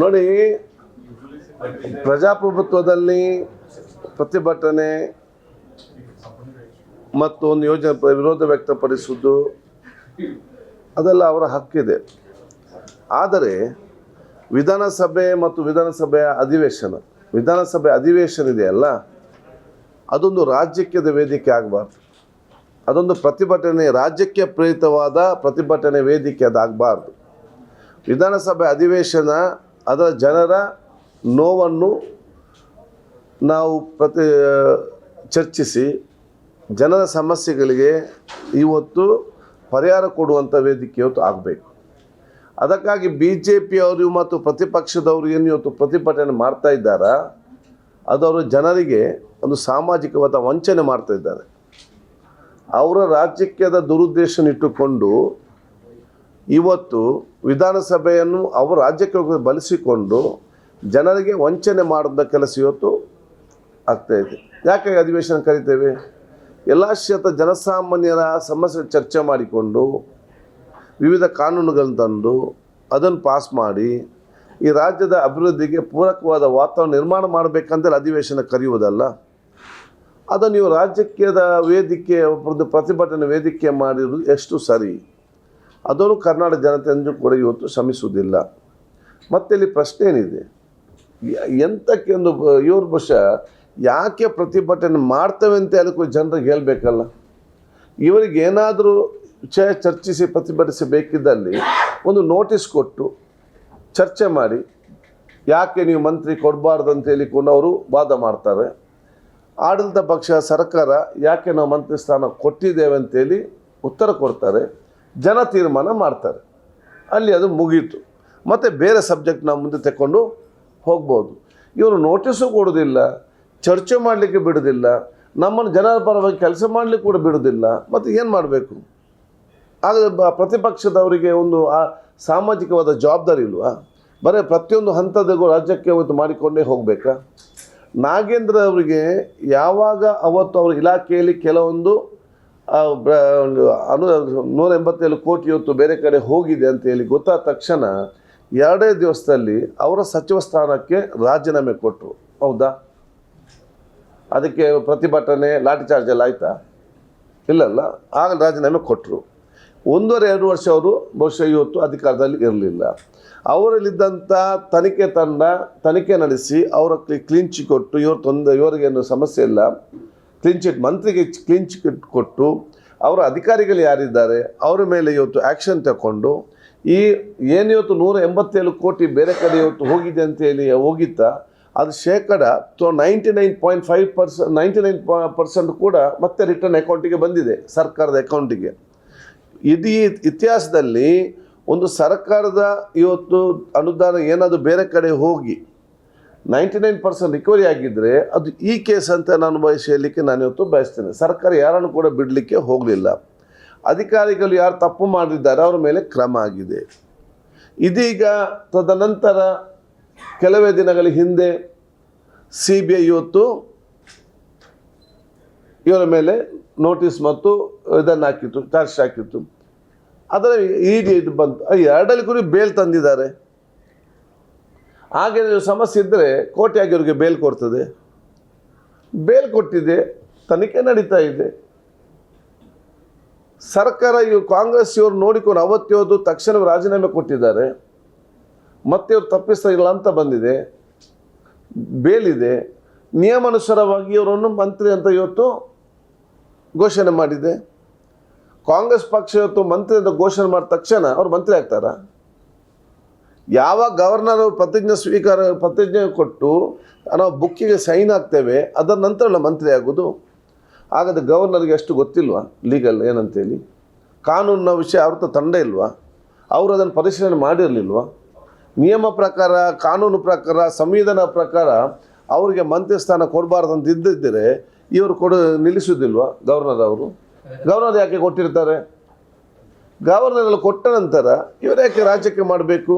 ನೋಡಿ, ಪ್ರಜಾಪ್ರಭುತ್ವದಲ್ಲಿ ಪ್ರತಿಭಟನೆ ಮತ್ತು ಒಂದು ಯೋಜನೆ ವಿರೋಧ ವ್ಯಕ್ತಪಡಿಸುವುದು ಅದೆಲ್ಲ ಅವರ ಹಕ್ಕಿದೆ. ಆದರೆ ವಿಧಾನಸಭೆ ಮತ್ತು ವಿಧಾನಸಭೆ ಅಧಿವೇಶನ ಇದೆಯಲ್ಲ, ಅದೊಂದು ರಾಜ್ಯಕ್ಕೆ ವೇದಿಕೆ ಆಗಬಾರ್ದು. ಅದೊಂದು ಪ್ರತಿಭಟನೆ, ರಾಜ್ಯಕ್ಕೆ ಪ್ರೇರಿತವಾದ ಪ್ರತಿಭಟನೆ ವೇದಿಕೆ ಅದಾಗಬಾರ್ದು. ವಿಧಾನಸಭೆ ಅಧಿವೇಶನ ಅದರ ಜನರ ನೋವನ್ನು ನಾವು ಚರ್ಚಿಸಿ ಜನರ ಸಮಸ್ಯೆಗಳಿಗೆ ಇವತ್ತು ಪರಿಹಾರ ಕೊಡುವಂಥ ವೇದಿಕೆ ಇವತ್ತು ಆಗಬೇಕು. ಅದಕ್ಕಾಗಿ BJP ಅವರು ಮತ್ತು ಪ್ರತಿಪಕ್ಷದವರು ಏನು ಇವತ್ತು ಪ್ರತಿಭಟನೆ ಮಾಡ್ತಾ ಇದ್ದಾರಾ, ಅದವರು ಜನರಿಗೆ ಒಂದು ಸಾಮಾಜಿಕವಾದ ವಂಚನೆ ಮಾಡ್ತಾ ಇದ್ದಾರೆ. ಅವರ ರಾಜಕೀಯದ ದುರುದ್ದೇಶನಿಟ್ಟುಕೊಂಡು ಇವತ್ತು ವಿಧಾನಸಭೆಯನ್ನು ಅವರ ರಾಜ್ಯಕ್ಕೆ ಬಳಸಿಕೊಂಡು ಜನರಿಗೆ ವಂಚನೆ ಮಾಡಿದ ಕೆಲಸ ಇವತ್ತು ಆಗ್ತಾಯಿದೆ. ಯಾಕೆ ಅಧಿವೇಶನ ಕರಿತೇವೆ? ಎಲ್ಲ ಕ್ಷೇತ್ರ ಜನಸಾಮಾನ್ಯರ ಸಮಸ್ಯೆ ಚರ್ಚೆ ಮಾಡಿಕೊಂಡು ವಿವಿಧ ಕಾನೂನುಗಳನ್ನು ತಂದು ಅದನ್ನು ಪಾಸ್ ಮಾಡಿ ಈ ರಾಜ್ಯದ ಅಭಿವೃದ್ಧಿಗೆ ಪೂರಕವಾದ ವಾತಾವರಣ ನಿರ್ಮಾಣ ಮಾಡಬೇಕಂತೇಳಿ ಅಧಿವೇಶನ ಕರೆಯುವುದಲ್ಲ. ಅದು ನೀವು ರಾಜಕೀಯದ ವೇದಿಕೆ, ಪ್ರತಿಭಟನೆ ವೇದಿಕೆ ಮಾಡಿರೋದು ಎಷ್ಟು ಸರಿ? ಅದನ್ನು ಕರ್ನಾಟಕ ಜನತೆ ಅಂದು ಕೂಡ ಇವತ್ತು ಶ್ರಮಿಸುವುದಿಲ್ಲ. ಮತ್ತು ಇಲ್ಲಿ ಪ್ರಶ್ನೆ ಏನಿದೆ, ಎಂಥಕ್ಕೆ ಒಂದು ಇವ್ರು ಬಹುಶಃ ಯಾಕೆ ಪ್ರತಿಭಟನೆ ಮಾಡ್ತೇವೆ ಅಂತ ಅದಕ್ಕೂ ಜನರಿಗೆ ಹೇಳಬೇಕಲ್ಲ. ಇವರಿಗೆ ಏನಾದರೂ ಚರ್ಚಿಸಿ ಪ್ರತಿಭಟಿಸಬೇಕಿದ್ದಲ್ಲಿ ಒಂದು ನೋಟಿಸ್ ಕೊಟ್ಟು ಚರ್ಚೆ ಮಾಡಿ, ಯಾಕೆ ನೀವು ಮಂತ್ರಿ ಕೊಡಬಾರ್ದು ಅಂತ ಹೇಳಿಕೊಂಡು ಅವರು ವಾದ ಮಾಡ್ತಾರೆ. ಆಡಳಿತ ಪಕ್ಷ ಸರ್ಕಾರ ಯಾಕೆ ನಾವು ಮಂತ್ರಿ ಸ್ಥಾನ ಕೊಟ್ಟಿದ್ದೇವೆ ಅಂತೇಳಿ ಉತ್ತರ ಕೊಡ್ತಾರೆ, ಜನ ತೀರ್ಮಾನ ಮಾಡ್ತಾರೆ, ಅಲ್ಲಿ ಅದು ಮುಗೀತು. ಮತ್ತು ಬೇರೆ ಸಬ್ಜೆಕ್ಟ್ ನಾವು ಮುಂದೆ ತಗೊಂಡು ಹೋಗ್ಬೋದು. ಇವರು ನೋಟಿಸು ಕೊಡೋದಿಲ್ಲ, ಚರ್ಚೆ ಮಾಡಲಿಕ್ಕೆ ಬಿಡೋದಿಲ್ಲ, ನಮ್ಮನ್ನು ಜನರ ಪರವಾಗಿ ಕೆಲಸ ಮಾಡಲಿಕ್ಕೆ ಕೂಡ ಬಿಡೋದಿಲ್ಲ. ಮತ್ತು ಏನು ಮಾಡಬೇಕು? ಆಗ ಪ್ರತಿಪಕ್ಷದವರಿಗೆ ಒಂದು ಸಾಮಾಜಿಕವಾದ ಜವಾಬ್ದಾರಿ ಇಲ್ವಾ? ಬರೀ ಪ್ರತಿಯೊಂದು ಹಂತದಾಗೂ ರಾಜ್ಯಕ್ಕೆ ಅವತ್ತು ಮಾಡಿಕೊಂಡೇ ಹೋಗಬೇಕಾ? ನಾಗೇಂದ್ರ ಅವರಿಗೆ ಯಾವಾಗ ಅವತ್ತು ಅವ್ರ ಇಲಾಖೆಯಲ್ಲಿ ಕೆಲವೊಂದು 187 ಕೋಟಿ ಇವತ್ತು ಬೇರೆ ಕಡೆ ಹೋಗಿದೆ ಅಂತೇಳಿ ಗೊತ್ತಾದ ತಕ್ಷಣ 2 ದಿವಸದಲ್ಲಿ ಅವರ ಸಚಿವ ಸ್ಥಾನಕ್ಕೆ ರಾಜೀನಾಮೆ ಕೊಟ್ಟರು. ಹೌದಾ? ಅದಕ್ಕೆ ಪ್ರತಿಭಟನೆ ಲಾಠಿ ಚಾರ್ಜ್ ಎಲ್ಲ ಆಯಿತಾ? ಇಲ್ಲಲ್ಲ. ಆಗ ರಾಜೀನಾಮೆ ಕೊಟ್ಟರು. 1.5-2 ವರ್ಷ ಅವರು ಬಹುಶಃ ಇವತ್ತು ಅಧಿಕಾರದಲ್ಲಿ ಇರಲಿಲ್ಲ. ಅವರಲ್ಲಿದ್ದಂಥ ತನಿಖೆ ತಂಡ ತನಿಖೆ ನಡೆಸಿ ಅವರ ಕ್ಲೀನ್ ಚಿಟ್ ಕೊಟ್ಟು ಇವರಿಗೇನು ಸಮಸ್ಯೆ ಇಲ್ಲ, ಕ್ಲೀನ್ ಚಿಟ್, ಮಂತ್ರಿಗೆ ಕ್ಲೀನ್ ಚಿಟ್ ಕೊಟ್ಟು ಅವರ ಅಧಿಕಾರಿಗಳು ಯಾರಿದ್ದಾರೆ ಅವರ ಮೇಲೆ ಇವತ್ತು ಆ್ಯಕ್ಷನ್ ತಗೊಂಡು ಈ ಏನು ಇವತ್ತು 187 ಕೋಟಿ ಬೇರೆ ಕಡೆ ಇವತ್ತು ಹೋಗಿದೆ ಅಂತೇಳಿ ಹೋಗಿತ್ತಾ, ಅದು ಶೇಕಡ 99% ಕೂಡ ಮತ್ತೆ ರಿಟರ್ನ್ ಅಕೌಂಟಿಗೆ ಬಂದಿದೆ, ಸರ್ಕಾರದ ಅಕೌಂಟಿಗೆ. ಇಡೀ ಇತಿಹಾಸದಲ್ಲಿ ಒಂದು ಸರ್ಕಾರದ ಇವತ್ತು ಅನುದಾನ ಏನಾದರೂ ಬೇರೆ ಕಡೆ ಹೋಗಿ 99% ರಿಕವರಿ ಆಗಿದ್ದರೆ ಅದು ಈ ಕೇಸ್ ಅಂತ ನಾನು ಹೇಳಲಿಕ್ಕೆ ನಾನು ಇವತ್ತು ಬಯಸ್ತೇನೆ. ಸರ್ಕಾರ ಯಾರನ್ನು ಕೂಡ ಬಿಡಲಿಕ್ಕೆ ಹೋಗಲಿಲ್ಲ. ಅಧಿಕಾರಿಗಳು ಯಾರು ತಪ್ಪು ಮಾಡಿದ್ದಾರೆ ಅವರ ಮೇಲೆ ಕ್ರಮ ಆಗಿದೆ. ಇದೀಗ ತದನಂತರ ಕೆಲವೇ ದಿನಗಳ ಹಿಂದೆ CBI ಇವತ್ತು ಇವರ ಮೇಲೆ ನೋಟಿಸ್ ಮತ್ತು ಇದನ್ನು ಹಾಕಿತ್ತು, ಚಾರ್ಜ್ ಶೀಟ್ ಹಾಕಿತ್ತು. ಅದರ ED ಇದು ಬಂತು, 2 ಕೂಡ ಬೇಲ್ ತಂದಿದ್ದಾರೆ. ಹಾಗೆ ಸಮಸ್ಯೆ ಇದ್ದರೆ ಕೋರ್ಟ್ ಆಗಿ ಅವರಿಗೆ ಬೇಲ್ ಕೊಡ್ತದೆ. ಬೇಲ್ ಕೊಟ್ಟಿದೆ, ತನಿಖೆ ನಡೀತಾ ಇದೆ. ಸರ್ಕಾರ ಕಾಂಗ್ರೆಸ್ ಇವರು ನೋಡಿಕೊಂಡು ಅವತ್ತು ತಕ್ಷಣ ರಾಜೀನಾಮೆ ಕೊಟ್ಟಿದ್ದಾರೆ. ಮತ್ತೆ ಇವರು ತಪ್ಪಿಸ್ತಾ ಇಲ್ಲ ಅಂತ ಬಂದಿದೆ, ಬೇಲಿದೆ. ನಿಯಮಾನುಸಾರವಾಗಿ ಇವರನ್ನು ಮಂತ್ರಿ ಅಂತ ಇವತ್ತು ಘೋಷಣೆ ಮಾಡಿದೆ. ಕಾಂಗ್ರೆಸ್ ಪಕ್ಷ ಇವತ್ತು ಮಂತ್ರಿ ಅಂತ ಘೋಷಣೆ ಮಾಡಿದ ತಕ್ಷಣ ಅವ್ರು ಮಂತ್ರಿ ಆಗ್ತಾರಾ? ಯಾವಾಗ ಗವರ್ನರ್ ಅವರು ಪ್ರತಿಜ್ಞೆ ಕೊಟ್ಟು ನಾವು ಬುಕ್ಕಿಗೆ ಸೈನ್ ಹಾಕ್ತೇವೆ, ಅದರ ನಂತರ ಮಂತ್ರಿ ಆಗೋದು. ಹಾಗಾದರೆ ಗವರ್ನರ್ಗೆ ಅಷ್ಟು ಗೊತ್ತಿಲ್ವಾ ಲೀಗಲ್ ಏನಂತೇಳಿ? ಕಾನೂನಿನ ವಿಷಯ ಅವ್ರ ತಂಡ ಇಲ್ವಾ? ಅವರು ಅದನ್ನು ಪರಿಶೀಲನೆ ಮಾಡಿರಲಿಲ್ವಾ? ನಿಯಮ ಪ್ರಕಾರ, ಕಾನೂನು ಪ್ರಕಾರ, ಸಂವಿಧಾನ ಪ್ರಕಾರ ಅವರಿಗೆ ಮಂತ್ರಿ ಸ್ಥಾನ ಕೊಡಬಾರ್ದು ಅಂತ ಇದ್ದಿದ್ದರೆ ಇವರು ನಿಲ್ಲಿಸೋದಿಲ್ವಾ ಗವರ್ನರ್ ಅವರು? ಗವರ್ನರ್ ಯಾಕೆ ಕೊಟ್ಟಿರ್ತಾರೆ? ಗವರ್ನರ್ ಕೊಟ್ಟ ನಂತರ ಇವರು ಯಾಕೆ ರಾಜ್ಯಕ್ಕೆ ಮಾಡಬೇಕು?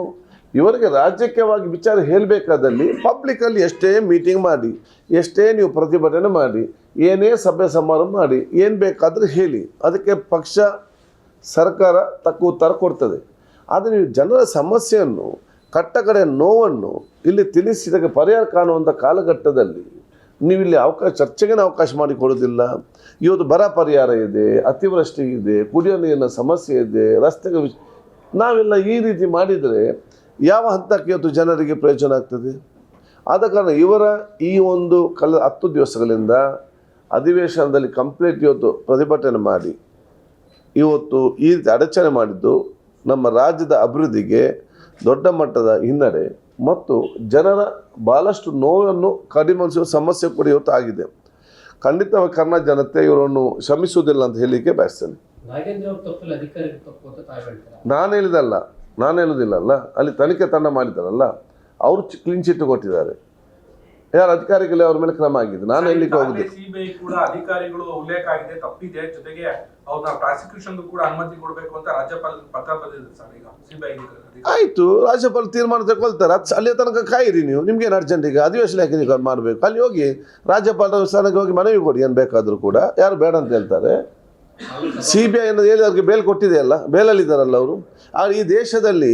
ಇವರಿಗೆ ರಾಜಕೀಯವಾಗಿ ವಿಚಾರ ಹೇಳಬೇಕಾದಲ್ಲಿ ಪಬ್ಲಿಕಲ್ಲಿ ಎಷ್ಟೇ ಮೀಟಿಂಗ್ ಮಾಡಿ, ಎಷ್ಟೇ ನೀವು ಪ್ರತಿಭಟನೆ ಮಾಡಿ, ಏನೇ ಸಭೆ ಸಮಾರಂಭ ಮಾಡಿ, ಏನು ಬೇಕಾದರೂ ಹೇಳಿ, ಅದಕ್ಕೆ ಪಕ್ಷ ಸರ್ಕಾರ ತಕ್ಕ ಉತ್ತರ ಕೊಡ್ತದೆ. ಆದರೆ ನೀವು ಜನರ ಸಮಸ್ಯೆಯನ್ನು ಕಟ್ಟಕಡೆ ನೋವನ್ನು ಇಲ್ಲಿ ತಿಳಿಸಿದಾಗ ಪರಿಹಾರ ಕಾಣುವಂಥ ಕಾಲಘಟ್ಟದಲ್ಲಿ ನೀವು ಇಲ್ಲಿ ಚರ್ಚೆಗೆ ಅವಕಾಶ ಮಾಡಿಕೊಡೋದಿಲ್ಲ. ಇವತ್ತು ಬರ ಪರಿಹಾರ ಇದೆ, ಅತಿವೃಷ್ಟಿ ಇದೆ, ಕುಡಿಯೋ ನೀರಿನ ಸಮಸ್ಯೆ ಇದೆ, ರಸ್ತೆಗೆ ನಾವೆಲ್ಲ ಈ ರೀತಿ ಮಾಡಿದರೆ ಯಾವ ಹಂತಕ್ಕೆ ಇವತ್ತು ಜನರಿಗೆ ಪ್ರಯೋಜನ ಆಗ್ತದೆ? ಆದ ಕಾರಣ ಇವರ ಈ ಒಂದು 10 ದಿವಸಗಳಿಂದ ಅಧಿವೇಶನದಲ್ಲಿ ಕಂಪ್ಲೀಟ್ ಇವತ್ತು ಪ್ರತಿಭಟನೆ ಮಾಡಿ ಇವತ್ತು ಈ ರೀತಿ ಅಡಚಣೆ ಮಾಡಿದ್ದು ನಮ್ಮ ರಾಜ್ಯದ ಅಭಿವೃದ್ಧಿಗೆ ದೊಡ್ಡ ಮಟ್ಟದ ಹಿನ್ನಡೆ ಮತ್ತು ಜನರ ಭಾಳಷ್ಟು ನೋವನ್ನು ಕಡಿಮೆಗೊಳಿಸುವ ಸಮಸ್ಯೆ ಕೂಡ ಇವತ್ತು ಆಗಿದೆ. ಖಂಡಿತವಾಗಿ ಕರ್ನಾಟಕ ಜನತೆ ಇವರನ್ನು ಶ್ರಮಿಸುವುದಿಲ್ಲ ಅಂತ ಹೇಳಲಿಕ್ಕೆ ಬಯಸ್ತೇನೆ. ನಾನು ಹೇಳುವುದಿಲ್ಲಲ್ಲ, ಅಲ್ಲಿ ತನಿಖೆ ತಂಡ ಮಾಡಿದಾರಲ್ಲ, ಅವರು ಕ್ಲೀನ್ ಚಿಟ್ ಕೊಟ್ಟಿದ್ದಾರೆ. ಯಾರು ಅಧಿಕಾರಿಗಳೇ ಅವ್ರ ಮೇಲೆ ಕ್ರಮ ಆಗಿದೆ. ನಾನು ಹೇಳಲಿಕ್ಕೆ ಹೋಗುದು ಸಿಬಿಐ ಕೂಡ ಅಧಿಕಾರಿಗಳು ಉಲ್ಲೇಖ ಆಗಿದೆ, ತಪ್ಪಿದೆ, ಜೊತೆಗೆ ಅವ್ರನ್ನ ಪ್ರಾಸಿಕ್ಯೂಷನ್ ಕೂಡ ಅನುಮತಿ ಕೊಡಬೇಕು ಅಂತ ರಾಜ್ಯಪಾಲ ಪತ್ರ ಬರೆದಿದೆ ಸರ್. ಈಗ ಸಿಬಿಐ ಆಯ್ತು, ರಾಜ್ಯಪಾಲ ತೀರ್ಮಾನ ತಗೊಳ್ತಾರೆ. ಅಲ್ಲಿ ತನಕ ಕಾಯಿರಿ ನೀವು. ನಿಮ್ಗೇನು ಅರ್ಜೆಂಟ್? ಈಗ ಅಧಿವೇಶನ ಯಾಕೆ ನೀವು ಮಾಡಬೇಕು? ಅಲ್ಲಿ ಹೋಗಿ ರಾಜ್ಯಪಾಲರ ಸ್ಥಾನಕ್ಕೆ ಹೋಗಿ ಮನವಿ ಕೊಡಿ, ಏನು ಬೇಕಾದರೂ ಕೂಡ. ಯಾರು ಬೇಡ ಅಂತ ಹೇಳ್ತಾರೆ? ಸಿಬಿಐ ಅನ್ನೋದು ಹೇಳಿ ಅವ್ರಿಗೆ ಬೇಲ್ ಕೊಟ್ಟಿದೆಯಲ್ಲ, ಬೇಲಲ್ಲಿದ್ದಾರಲ್ಲ ಅವರು. ಆದರೆ ಈ ದೇಶದಲ್ಲಿ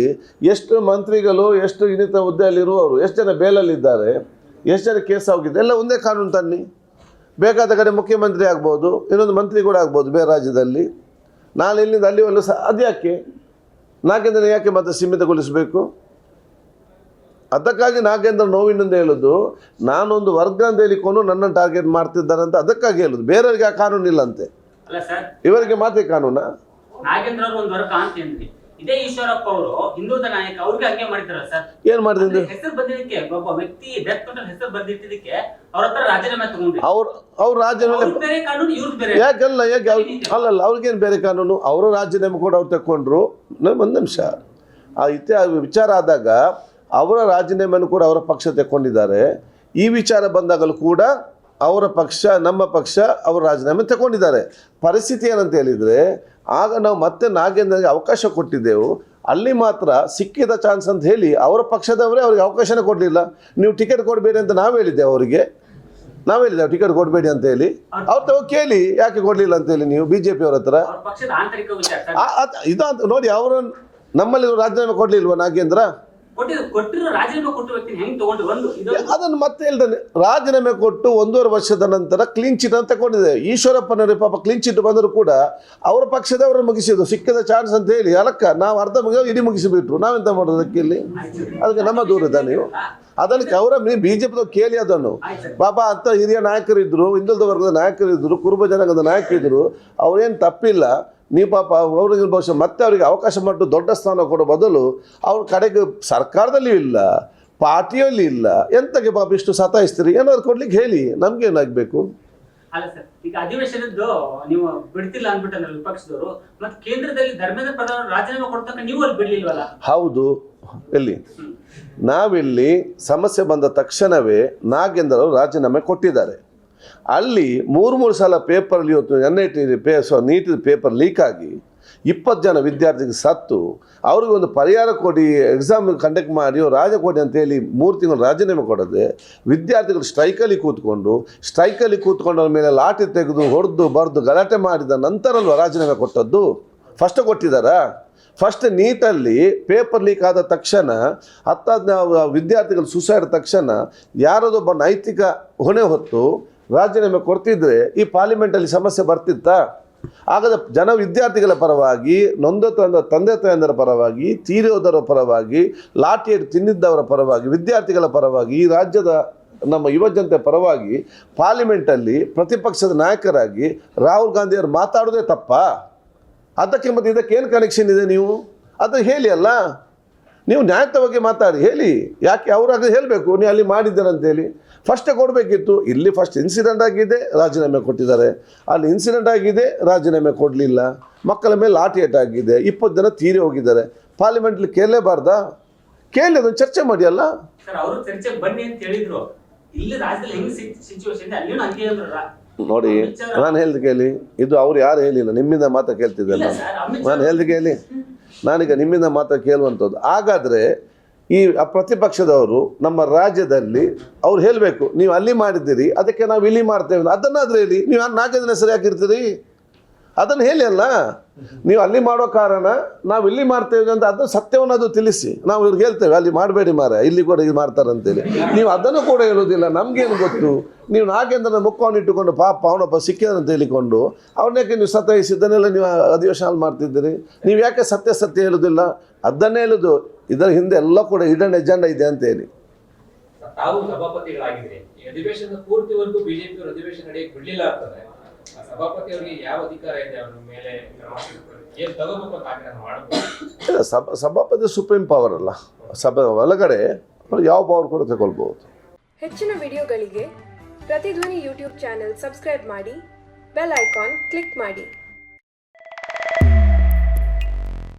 ಎಷ್ಟು ಮಂತ್ರಿಗಳು, ಎಷ್ಟು ಇನ್ನಿತ ಹುದ್ದೆಯಲ್ಲಿರುವವರು, ಎಷ್ಟು ಜನ ಬೇಲಲ್ಲಿದ್ದಾರೆ, ಎಷ್ಟು ಜನ ಕೇಸ್ ಹೋಗಿದೆ, ಎಲ್ಲ ಒಂದೇ ಕಾನೂನು ತನ್ನಿ. ಬೇಕಾದ ಕಡೆ ಮುಖ್ಯಮಂತ್ರಿ ಆಗ್ಬೋದು, ಇನ್ನೊಂದು ಮಂತ್ರಿ ಕೂಡ ಆಗ್ಬೋದು ಬೇರೆ ರಾಜ್ಯದಲ್ಲಿ. ನಾನು ಇಲ್ಲಿಂದ ಅಲ್ಲಿ ಒಂದು ಅದು ಯಾಕೆ 4 ದಿನ ಯಾಕೆ ಮತ್ತೆ ಸೀಮಿತಗೊಳಿಸಬೇಕು? ಅದಕ್ಕಾಗಿ ನಾಗೇಂದ್ರ ನೋವಿನಿಂದ ಹೇಳೋದು, ನಾನೊಂದು ವರ್ಗ ಅಂತ ಹೇಳಿಕೊಂಡು ನನ್ನನ್ನು ಟಾರ್ಗೆಟ್ ಮಾಡ್ತಿದ್ದಾರೆ ಅಂತ ಅದಕ್ಕಾಗಿ ಹೇಳೋದು. ಬೇರೆಯವರಿಗೆ ಆ ಕಾನೂನು ಇಲ್ಲಂತೆ, ಇವರಿಗೆ ಮಾತ್ರ ಕಾನೂನಾ? ನಾಗೇಂದ್ರ ಅವರು ಒಂದು ವರ್ಗ ಅಂತ ಇದೇ ಈಶ್ವರಪ್ಪ ಅವರು ಹಿಂದುಳಿದ ನಾಯಕ, ಅವ್ರಿಗೆ ಹಂಗೆ ಮಾಡಿದಾರ ಸರ್. ಏನ್ ಮಾಡಿದ್ರು? ಹೆಸರು ಬಂದಿದ್ದಕ್ಕೆ ಒಬ್ಬ ವ್ಯಕ್ತಿ ಡೆತ್ ಟೋಟಲ್ ಹೆಸರು ಬಂದಿದ್ದಕ್ಕೆ ಅವ್ರ ಹತ್ರ ರಾಜೀನಾಮೆ ತಗೊಂಡ್ರಿ. ಅವ್ರ ರಾಜೀನಾಮೆ ಬೇರೆ ಕಾನೂನು, ಇವ್ರಿಗೆ ಬೇರೆ ಯಾಕಲ್ಲ? ಯಾಕೆ ಅಲ್ಲಲ್ಲ, ಅವ್ರಿಗೇನು ಬೇರೆ ಕಾನೂನು? ಅವರ ರಾಜೀನಾಮೆ ಕೂಡ ಅವ್ರು ತಗೊಂಡ್ರು. ಒಂದು ನಿಮಿಷ, ಆ ವಿಚಾರ ಆದಾಗ ಅವರ ರಾಜೀನಾಮೆಯನ್ನು ಕೂಡ ಅವರ ಪಕ್ಷ ತಗೊಂಡಿದ್ದಾರೆ. ಈ ವಿಚಾರ ಬಂದಾಗಲೂ ಕೂಡ ಅವರ ಪಕ್ಷ, ನಮ್ಮ ಪಕ್ಷ, ಅವರ ರಾಜೀನಾಮೆ ತಗೊಂಡಿದ್ದಾರೆ. ಪರಿಸ್ಥಿತಿ ಏನಂತ ಹೇಳಿದರೆ, ಆಗ ನಾವು ಮತ್ತೆ ನಾಗೇಂದ್ರಗೆ ಅವಕಾಶ ಕೊಟ್ಟಿದ್ದೆವು. ಅಲ್ಲಿ ಮಾತ್ರ ಸಿಕ್ಕಿದ ಚಾನ್ಸ್ ಅಂತ ಹೇಳಿ ಅವರ ಪಕ್ಷದವರೇ ಅವ್ರಿಗೆ ಅವಕಾಶನೇ ಕೊಡಲಿಲ್ಲ. ನೀವು ಟಿಕೆಟ್ ಕೊಡಬೇಡಿ ಅಂತ ನಾವು ಹೇಳಿದ್ದೇವೆ ಅವರಿಗೆ. ನಾವು ಹೇಳಿದ್ದೇವೆ ಟಿಕೆಟ್ ಕೊಡಬೇಡಿ ಅಂತ ಹೇಳಿ. ಅವ್ರ ತಗೋ ಕೇಳಿ ಯಾಕೆ ಕೊಡಲಿಲ್ಲ ಅಂತೇಳಿ ನೀವು BJP ಅವ್ರ ಹತ್ರ. ಇದು ಅಂತ ನೋಡಿ, ಅವರು ನಮ್ಮಲ್ಲಿ ರಾಜೀನಾಮೆ ಕೊಡಲಿಲ್ವ ನಾಗೇಂದ್ರ? ಅದನ್ನು ಮತ್ತೆ ಹೇಳ್ತಾನೆ, ರಾಜೀನಾಮೆ ಕೊಟ್ಟು 1.5 ವರ್ಷದ ನಂತರ ಕ್ಲೀನ್ ಚಿಟ್ ಅಂತ ತಗೊಂಡಿದೆ. ಈಶ್ವರಪ್ಪನವರೇ ಪಾಪ ಕ್ಲೀನ್ ಚಿಟ್ ಬಂದರೂ ಕೂಡ ಅವರ ಪಕ್ಷದವರು ಮುಗಿಸಿದ್ರು, ಸಿಕ್ಕಿದ ಚಾನ್ಸ್ ಅಂತ ಹೇಳಿ. ಅಲಕ್ಕ ನಾವು ಅರ್ಧ ಇಡೀ ಮುಗಿಸಿಬಿಟ್ರು. ನಾವೆಂತ ಮಾಡೋದಕ್ಕೆ ಇಲ್ಲಿ? ಅದಕ್ಕೆ ನಮ್ಮ ದೂರದ ನೀವು ಅದಕ್ಕೆ ಅವರ BJP ಕೇಳಿ ಅದನ್ನು. ಪಾಪ ಅಂತ ಹಿರಿಯ ನಾಯಕರಿದ್ದರು, ಹಿಂದುಳಿದ ವರ್ಗದ ನಾಯಕರಿದ್ದರು, ಕುರುಬ ಜನಾಂಗದ ನಾಯಕರಿದ್ದರು, ಅವ್ರೇನು ತಪ್ಪಿಲ್ಲ. ನೀವು ಪಾಪ ಅವ್ರಿಗೆ ಬಹುಶಃ ಮತ್ತೆ ಅವರಿಗೆ ಅವಕಾಶ ಮಾಡಿಟ್ಟು ದೊಡ್ಡ ಸ್ಥಾನ ಕೊಡೋ ಬದಲು ಅವ್ರ ಕಡೆಗೆ ಸರ್ಕಾರದಲ್ಲಿ ಇಲ್ಲ, ಪಾರ್ಟಿಯಲ್ಲಿ ಇಲ್ಲ, ಎಂತಕ್ಕೆ ಪಾಪ ಇಷ್ಟು ಸತಾಯಿಸ್ತೀರಿ? ಏನಾದ್ರು ಕೊಡ್ಲಿಕ್ಕೆ ಹೇಳಿ, ನಮ್ಗೇನಾಗಬೇಕು? ಅಲ್ಲ ಸರ್, ಈಗ ಅಧಿವೇಶನದ್ದು ನೀವು ಬಿಡ್ತಿಲ್ಲ ಅಂದ್ಬಿಟ್ಟಲ್ಲ ವಿಪಕ್ಷದವರು, ಮತ್ತೆ ಕೇಂದ್ರದಲ್ಲಿ ಧರ್ಮೇಂದ್ರ ಪ್ರಧಾನ್ ರಾಜೀನಾಮೆ ಕೊಡ್ತಕ್ಕ ನೀವು ಅಲ್ಲಿ ಬಿಡ್ಲಿಲ್ವಲ್ಲ? ಹೌದು, ಎಲ್ಲಿ ನಾವಿಲ್ಲಿ ಸಮಸ್ಯೆ ಬಂದ ತಕ್ಷಣವೇ ನಾಗೇಂದ್ರ ಅವರು ರಾಜೀನಾಮೆ ಕೊಟ್ಟಿದ್ದಾರೆ. ಅಲ್ಲಿ 3 ಸಲ ಪೇಪರಲ್ಲಿ ಇವತ್ತು NIT ಪೇಪರ್ ಲೀಕ್ ಆಗಿ 20 ಜನ ವಿದ್ಯಾರ್ಥಿಗೆ ಸತ್ತು, ಅವ್ರಿಗೆ ಒಂದು ಪರಿಹಾರ ಕೊಡಿ, ಎಕ್ಸಾಮ್ ಕಂಡಕ್ಟ್ ಮಾಡಿ ರಾಜಕೋಟಿ ಅಂತೇಳಿ 3 ತಿಂಗಳು ರಾಜೀನಾಮೆ ಕೊಡದೆ ವಿದ್ಯಾರ್ಥಿಗಳು ಸ್ಟ್ರೈಕಲ್ಲಿ ಕೂತ್ಕೊಂಡು ಅವ್ರ ಮೇಲೆ ಲಾಠಿ ತೆಗೆದು ಹೊಡೆದು ಬರೆದು ಗಲಾಟೆ ಮಾಡಿದ ನಂತರ ಅಲ್ವ ರಾಜೀನಾಮೆ ಕೊಟ್ಟದ್ದು? ಫಸ್ಟ್ ಕೊಟ್ಟಿದ್ದಾರಾ? ಫಸ್ಟ್ ನೀಟಲ್ಲಿ ಪೇಪರ್ ಲೀಕ್ ಆದ ತಕ್ಷಣ 10 ವಿದ್ಯಾರ್ಥಿಗಳು ಸುಸೈಡ್ ತಕ್ಷಣ ಯಾರದೊಬ್ಬ ನೈತಿಕ ಹೊಣೆ ಹೊತ್ತು ರಾಜೀನಾಮೆ ಕೊಡ್ತಿದ್ರೆ ಈ ಪಾರ್ಲಿಮೆಂಟಲ್ಲಿ ಸಮಸ್ಯೆ ಬರ್ತಿತ್ತಾ? ಆಗದ ವಿದ್ಯಾರ್ಥಿಗಳ ಪರವಾಗಿ, ನೊಂದ ತಂದೆ ತಾಯಂದರ ಪರವಾಗಿ, ತೀರೋದರ ಪರವಾಗಿ, ಲಾಠಿಯನ್ನು ತಿನ್ನಿದ್ದವರ ಪರವಾಗಿ, ವಿದ್ಯಾರ್ಥಿಗಳ ಪರವಾಗಿ, ಈ ರಾಜ್ಯದ ನಮ್ಮ ಯುವ ಜನತೆ ಪರವಾಗಿ ಪಾರ್ಲಿಮೆಂಟಲ್ಲಿ ಪ್ರತಿಪಕ್ಷದ ನಾಯಕರಾಗಿ ರಾಹುಲ್ ಗಾಂಧಿಯವರು ಮಾತಾಡೋದೇ ತಪ್ಪಾ? ಅದಕ್ಕೆ ಮತ್ತು ಇದಕ್ಕೇನು ಕನೆಕ್ಷನ್ ಇದೆ? ನೀವು ಅದು ಹೇಳಿ ಅಲ್ಲ, ನೀವು ನ್ಯಾಯಯುತವಾಗಿ ಮಾತಾಡಿ ಹೇಳಿ. ಯಾಕೆ ಅವ್ರಾಗ ಹೇಳಬೇಕು ನೀವು ಅಲ್ಲಿ ಮಾಡಿದ್ದೀರಂತೇಳಿ? ಫಸ್ಟೇ ಕೊಡಬೇಕಿತ್ತು. ಇಲ್ಲಿ ಫಸ್ಟ್ ಇನ್ಸಿಡೆಂಟ್ ಆಗಿದೆ, ರಾಜೀನಾಮೆ ಕೊಟ್ಟಿದ್ದಾರೆ. ಅಲ್ಲಿ ಇನ್ಸಿಡೆಂಟ್ ಆಗಿದೆ, ರಾಜೀನಾಮೆ ಕೊಡಲಿಲ್ಲ. ಮಕ್ಕಳ ಮೇಲೆ ಲಾಠಿ ಆಗಿದೆ, 20 ಜನ ತೀರಿ ಹೋಗಿದ್ದಾರೆ. ಪಾರ್ಲಿಮೆಂಟ್ಲಿ ಕೇಳಲೇಬಾರ್ದಾ? ಕೇಳಿ ಅದನ್ನು ಚರ್ಚೆ ಮಾಡಿ ಅಲ್ಲ. ನೋಡಿ, ನಾನು ಹೇಳ್ದು ಕೇಳಿ, ಇದು ಅವ್ರು ಯಾರು ಹೇಳಿಲ್ಲ, ನಿಮ್ಮಿಂದ ಮಾತ್ರ ಕೇಳ್ತಿದ್ದಲ್ಲ. ನಾನು ಹೇಳ್ದು ಕೇಳಿ, ನಾನೀಗ ನಿಮ್ಮಿಂದ ಮಾತ್ರ ಕೇಳುವಂಥದ್ದು. ಹಾಗಾದರೆ ಈ ಪ್ರತಿಪಕ್ಷದವರು ನಮ್ಮ ರಾಜ್ಯದಲ್ಲಿ ಅವ್ರು ಹೇಳಬೇಕು, ನೀವು ಅಲ್ಲಿ ಮಾಡಿದ್ದೀರಿ ಅದಕ್ಕೆ ನಾವು ಇಲ್ಲಿ ಮಾಡ್ತೇವೆ, ಅದನ್ನಾದ್ರೆ ಹೇಳಿ. ನೀವು ನಾಗೇಂದ್ರ ಹೆಸರು ಯಾಕಿರ್ತೀರಿ? ಅದನ್ನು ಹೇಳಿ ಅಲ್ಲ, ನೀವು ಅಲ್ಲಿ ಮಾಡೋ ಕಾರಣ ನಾವು ಇಲ್ಲಿ ಮಾಡ್ತೇವೆ ಅಂತ ಅದನ್ನು ಸತ್ಯವನ್ನು ಅದು ತಿಳಿಸಿ. ನಾವು ಇವ್ರಿಗೆ ಹೇಳ್ತೇವೆ ಅಲ್ಲಿ ಮಾಡಬೇಡಿ ಮಾರ, ಇಲ್ಲಿ ಕೂಡ ಇದು ಮಾಡ್ತಾರಂತೇಳಿ. ನೀವು ಅದನ್ನು ಕೂಡ ಹೇಳೋದಿಲ್ಲ. ನಮಗೇನು ಗೊತ್ತು, ನೀವು ನಾಗೇಂದ್ರನ ಮುಖವನ್ನು ಇಟ್ಟುಕೊಂಡು ಪಾಪ ಅವನೊಬ್ಬ ಸಿಕ್ಕಿದಂತ ಹೇಳಿಕೊಂಡು ಅವ್ರನ್ಯಾಕೆ ನೀವು ಸತಾಯಿಸಿದ್ದನ್ನೆಲ್ಲ ನೀವು ಅಧಿವೇಶನ ಮಾಡ್ತಿದ್ದೀರಿ. ನೀವು ಯಾಕೆ ಸತ್ಯ ಹೇಳೋದಿಲ್ಲ? ಅದನ್ನೇ ಹೇಳೋದು, ಇದರ ಹಿಂದೆ ಎಲ್ಲ ಕೂಡ ಹಿಡನ್ ಎಜೆಂಡಾ ಇದೆ ಅಂತ ಹೇಳಿ. ತಾವು ಸಭಾಪತಿಗಳಾಗಿದ್ರಿ, ಈ ಅಧಿವೇಶನದ ಪೂರ್ತಿವರೆಗೂ ಬಿಜೆಪಿ ಅವರು ಅಧಿವೇಶನ ನಡೆಯಕ್ಕೆ ಬಿಡ್ಲಿಲ್ಲ ಅಂತಂದ್ರೆ ಸಭಾಪತಿ ಅವರಿಗೆ ಯಾವ ಅಧಿಕಾರ ಇದೆ ಅವ್ರ ಮೇಲೆ ಏನ್ ತಗೋಬೇಕು ಅಂತ ಆಗ್ರಹ ಮಾಡಬಹುದು? ಸಭಾಪತಿ ಸುಪ್ರೀಂ ಪವರ್ ಅಲ್ಲ, ಸಭೆ ಒಳಗಡೆ ಯಾವ ಪವರ್ ಕೂಡ ತಗೊಳ್ಬಹುದು. ಹೆಚ್ಚಿನ ವಿಡಿಯೋಗಳಿಗೆ ಪ್ರತಿಧ್ವನಿ ಯೂಟ್ಯೂಬ್ ಚಾನೆಲ್ ಸಬ್ಸ್ಕ್ರೈಬ್ ಮಾಡಿ, ಬೆಲ್ ಐಕಾನ್ ಕ್ಲಿಕ್ ಮಾಡಿ.